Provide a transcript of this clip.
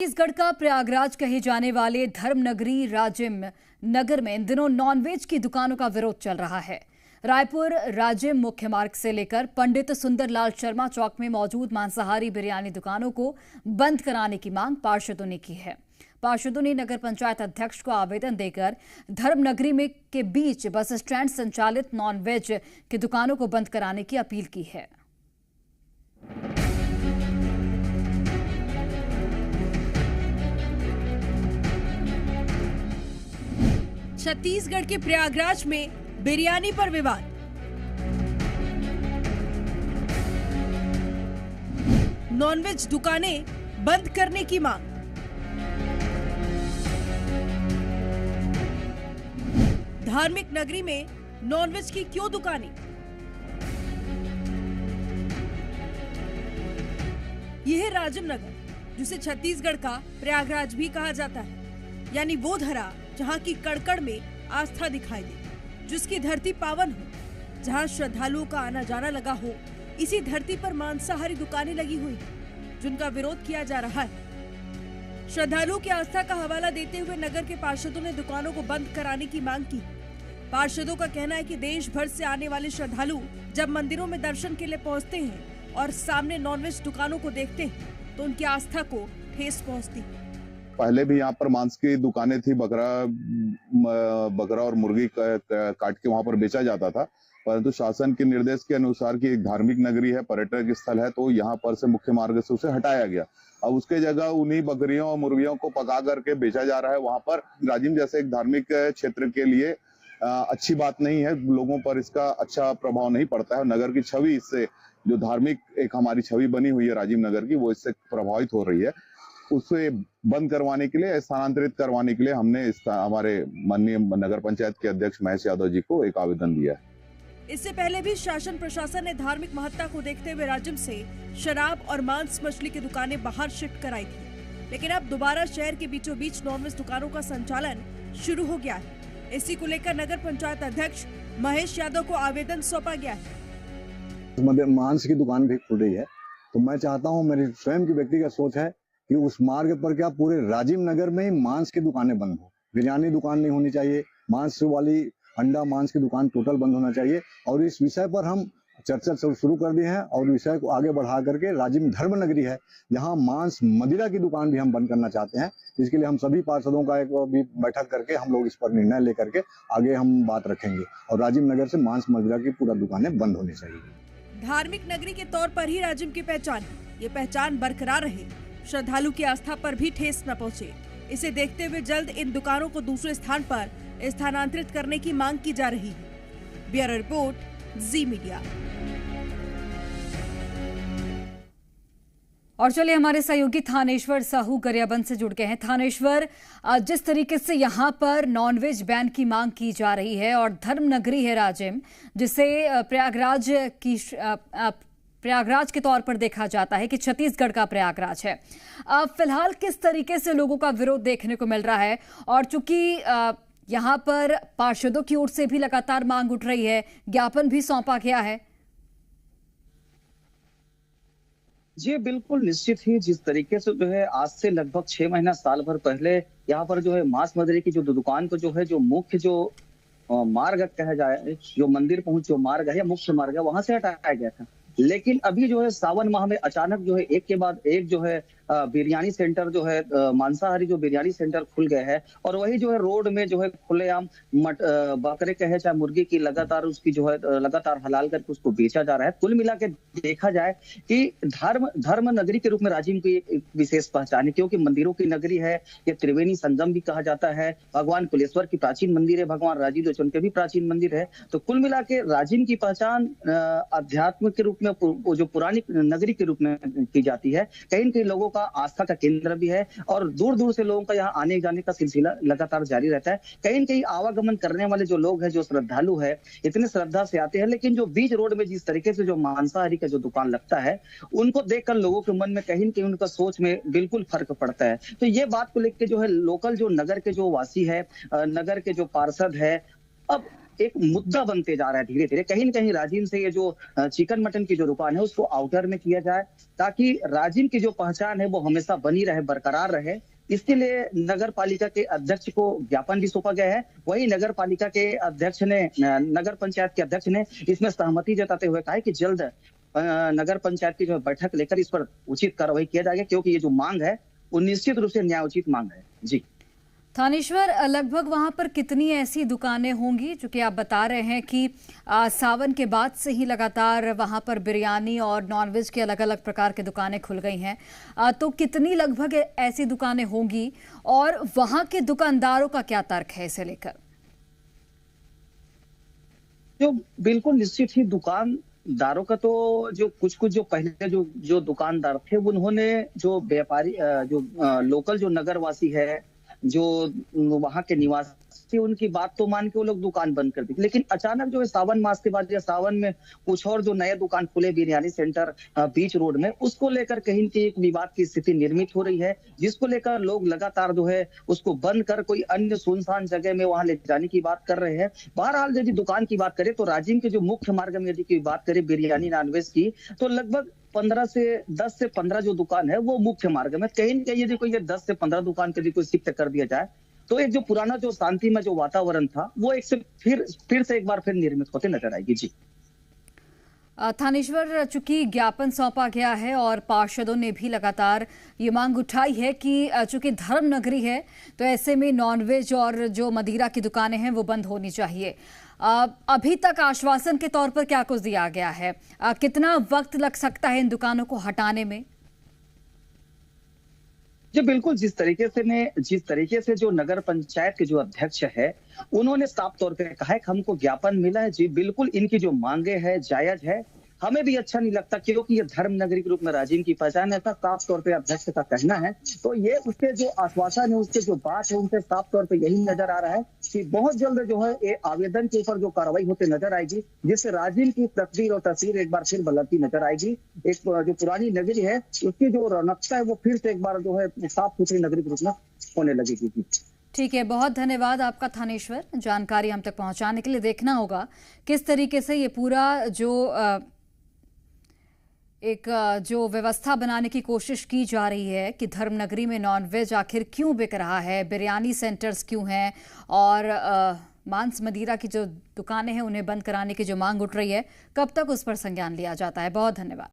छत्तीसगढ़ का प्रयागराज कहे जाने वाले धर्म नगरी राजिम नगर में इन दिनों नॉनवेज की दुकानों का विरोध चल रहा है। रायपुर राजिम मुख्य मार्ग से लेकर पंडित सुंदरलाल शर्मा चौक में मौजूद मांसाहारी बिरयानी दुकानों को बंद कराने की मांग पार्षदों ने की है। पार्षदों ने नगर पंचायत अध्यक्ष को आवेदन देकर धर्म नगरी में के बीच बस स्टैंड संचालित नॉनवेज की दुकानों को बंद कराने की अपील की है। छत्तीसगढ़ के प्रयागराज में बिरयानी पर विवाद। नॉनवेज दुकानें बंद करने की मांग। धार्मिक नगरी में नॉनवेज की क्यों दुकानें? यह है राजिम नगर, जिसे छत्तीसगढ़ का प्रयागराज भी कहा जाता है, यानी वो धरा जहां की कड़कड़ में आस्था दिखाई दे, जिसकी धरती पावन हो, जहां श्रद्धालुओं का आना जाना लगा हो। इसी धरती पर मांसाहारी दुकानें लगी हुई हैं, जिनका विरोध किया जा रहा है। श्रद्धालुओं की आस्था का हवाला देते हुए नगर के पार्षदों ने दुकानों को बंद कराने की मांग की। पार्षदों का कहना है कि देश भर से आने वाले श्रद्धालु जब मंदिरों में दर्शन के लिए पहुंचते हैं और सामने नॉनवेज दुकानों को देखते हैं तो उनकी आस्था को ठेस पहुंचती है। पहले भी यहाँ पर मांस की दुकानें थी, बकरा और मुर्गी काट के वहां पर बेचा जाता था, परंतु शासन के निर्देश के अनुसार कि एक धार्मिक नगरी है, पर्यटक स्थल है, तो यहाँ पर से मुख्य मार्ग से उसे हटाया गया। अब उसके जगह उन्हीं बकरियों और मुर्गियों को पका करके बेचा जा रहा है। वहां पर राजिम जैसे एक धार्मिक क्षेत्र के लिए अच्छी बात नहीं है, लोगों पर इसका अच्छा प्रभाव नहीं पड़ता है। नगर की छवि इससे, जो धार्मिक एक हमारी छवि बनी हुई है राजिम नगर की, वो इससे प्रभावित हो रही है। उसे बंद करवाने के लिए, स्थानांतरित करवाने के लिए हमने हमारे माननीय नगर पंचायत के अध्यक्ष महेश यादव जी को एक आवेदन दिया है। इससे पहले भी शासन प्रशासन ने धार्मिक महत्ता को देखते हुए राजिम से शराब और मांस मछली की दुकानें बाहर शिफ्ट कराई थी, लेकिन अब दोबारा शहर के बीचों बीच नॉनवेज दुकानों का संचालन शुरू हो गया है। इसी को लेकर नगर पंचायत अध्यक्ष महेश यादव को आवेदन सौंपा गया है। मांस की दुकान भी खुल रही है, तो मैं चाहता हूँ, मेरी स्वयं की व्यक्तिगत सोच है कि उस मार्ग पर क्या पूरे राजिम नगर में ही मांस की दुकानें बंद हो। बिरयानी दुकान नहीं होनी चाहिए, मांस वाली अंडा मांस की दुकान टोटल बंद होना चाहिए। और इस विषय पर हम चर्चा शुरू कर दिए हैं और विषय को आगे बढ़ा करके राजिम धर्म नगरी है, जहां मांस मदिरा की दुकान भी हम बंद करना चाहते हैं। इसके लिए हम सभी पार्षदों का एक भी बैठक करके हम लोग इस पर निर्णय लेकर के आगे हम बात रखेंगे और राजिम नगर से मांस मदिरा की पूरा दुकानें बंद होनी चाहिए। धार्मिक नगरी के तौर पर ही राजिम की पहचान है, ये पहचान बरकरार रहे, श्रद्धालु की आस्था पर भी ठेस न पहुंचे। इसे देखते हुए जल्द इन दुकानों को दूसरे स्थान पर स्थानांतरित करने की मांग की जा रही है। ब्यूरो रिपोर्ट, जी मीडिया। और चलिए हमारे सहयोगी थानेश्वर साहू गरियाबंद से जुड़ गए हैं। थानेश्वर, जिस तरीके से यहाँ पर नॉनवेज बैन की मांग की जा रही है और धर्म नगरी है राजिम, जिसे प्रयागराज के तौर पर देखा जाता है कि छत्तीसगढ़ का प्रयागराज है, फिलहाल किस तरीके से लोगों का विरोध देखने को मिल रहा है? और चूंकि यहाँ पर पार्षदों की ओर से भी लगातार मांग उठ रही है, ज्ञापन भी सौंपा गया है। जी बिल्कुल, निश्चित ही जिस तरीके से जो है आज से लगभग 6 महीना साल भर पहले यहाँ पर जो है मांस मदिरा की जो दुकान को जो है जो मुख्य जो मार्ग कहा जाए, जो मंदिर पहुंच जो मार्ग है या मुख्य मार्ग है, वहां से हटाया गया था। लेकिन अभी जो है सावन माह में अचानक जो है एक के बाद एक जो है बिरयानी सेंटर जो है मांसाहारी जो बिरयानी सेंटर खुल गए हैं और वही जो है रोड में जो है खुलेआम बकरे कहे चाहे मुर्गी की लगातार उसकी जो है लगातार हलाल करके उसको बेचा जा रहा है। कुल मिला के देखा जाए कि धर्म नगरी के रूप में राजिम की एक विशेष पहचान है, क्योंकि मंदिरों की नगरी है। ये त्रिवेणी संगम भी कहा जाता है, भगवान कुलेश्वर की प्राचीन मंदिर है, भगवान राजीव लोचन के भी प्राचीन मंदिर है। तो कुल मिला के राजिम की पहचान अध्यात्म के रूप में, जो पुरानी नगरी के रूप में की जाती है, कहीं न कहीं लोगों आस्था का केंद्र भी है और दूर दूर से लोगों का यहाँ आने जाने का सिलसिला लगातार जारी रहता है। कहीं न कहीं आवागमन करने वाले जो लोग हैं, जो श्रद्धालु है, इतने श्रद्धा से आते हैं, लेकिन जो बीच रोड में जिस तरीके से जो मांसाहारी का जो दुकान लगता है, उनको देखकर लोगों के मन में कहीं न कहीं उनका सोच में बिल्कुल फर्क पड़ता है। तो ये बात को लेकर जो है लोकल जो नगर के जो वासी है, नगर के जो पार्षद है, अब एक मुद्दा बनते जा रहा है धीरे धीरे। कहीं न कहीं राजिम से ये जो चिकन मटन की जो दुकान है उसको आउटर में किया जाए, ताकि राजिम की जो पहचान है वो हमेशा बनी रहे, बरकरार रहे। इसके लिए नगर पालिका के अध्यक्ष को ज्ञापन भी सौंपा गया है। वही नगर पालिका के अध्यक्ष ने, नगर पंचायत के अध्यक्ष ने इसमें सहमति जताते हुए कहा है कि जल्द नगर पंचायत की जो बैठक लेकर इस पर उचित कार्रवाई किया जाएगा, क्योंकि ये जो मांग है वो निश्चित रूप से न्यायोचित मांग है। जी थानेश्वर, लगभग वहां पर कितनी ऐसी दुकानें होंगी, चूंकि आप बता रहे हैं कि सावन के बाद से ही लगातार वहां पर बिरयानी और नॉनवेज के अलग अलग प्रकार की दुकानें खुल गई हैं, तो कितनी लगभग ऐसी दुकानें होंगी और वहां के दुकानदारों का क्या तर्क है इसे लेकर? जो बिल्कुल निश्चित ही दुकानदारों का तो जो कुछ जो पहले जो दुकानदार थे उन्होंने जो व्यापारी जो लोकल जो नगरवासी है, जो वहां के निवासी, उनकी बात तो मान के वो लोग दुकान बंद कर दी। लेकिन अचानक जो है सावन मास के बाद या सावन में कुछ और जो नए दुकान खुले बिरयानी सेंटर बीच रोड में, उसको लेकर कहीं न कहीं एक विवाद की स्थिति निर्मित हो रही है, जिसको लेकर लोग लगातार जो है उसको बंद कर कोई अन्य सुनसान जगह में वहां ले जाने की बात कर रहे हैं। बहरहाल यदि दुकान की बात करें तो राजिम के जो मुख्य मार्ग में यदि की बात करें बिरयानी नॉनवेज की, तो लगभग 10 से 15 जो दुकान है वो मुख्य मार्ग में। कहीं न कहीं यदि कोई 10 से 15 दुकान के यदि कोई शिफ्ट कर दिया जाए तो एक जो पुराना जो शांति में जो वातावरण था वो एक से फिर से एक बार फिर निर्मित होते नजर आएगी। जी थानेश्वर, चूंकि ज्ञापन सौंपा गया है और पार्षदों ने भी लगातार ये मांग उठाई है कि चूंकि धर्म नगरी है तो ऐसे में नॉनवेज और जो मदिरा की दुकानें हैं वो बंद होनी चाहिए। अभी तक आश्वासन के तौर पर क्या कुछ दिया गया है? कितना वक्त लग सकता है इन दुकानों को हटाने में? जी बिल्कुल, जिस तरीके से जो नगर पंचायत के जो अध्यक्ष है उन्होंने साफ तौर पे कहा है कि हमको ज्ञापन मिला है। जी बिल्कुल, इनकी जो मांगे है जायज है, हमें भी अच्छा नहीं लगता क्योंकि ये धर्म नगरी के रूप में राजिम की पहचान है, साफ तौर पे अध्यक्ष का कहना है। तो ये उसके जो आश्वासन है, उसके जो बात है, उनसे साफ तौर पे यही नजर आ रहा है कि बहुत जल्द जो है ये आवेदन के ऊपर जो कार्रवाई होते नजर आएगी, जिससे राजिम की तस्वीर और तस्वीर एक बार फिर बदलती नजर आएगी। एक जो पुरानी नगरी है उसकी जो रौनकता है वो फिर से एक बार जो है साफ सुथरी नगरी के रूप में होने लगेगी। ठीक है, बहुत धन्यवाद आपका थानेश्वर, जानकारी हम तक पहुंचाने के लिए। देखना होगा किस तरीके से ये पूरा जो व्यवस्था बनाने की कोशिश की जा रही है कि धर्मनगरी में नॉनवेज आखिर क्यों बिक रहा है, बिरयानी सेंटर्स क्यों हैं और मांस मदिरा की जो दुकानें हैं उन्हें बंद कराने की जो मांग उठ रही है, कब तक उस पर संज्ञान लिया जाता है। बहुत धन्यवाद।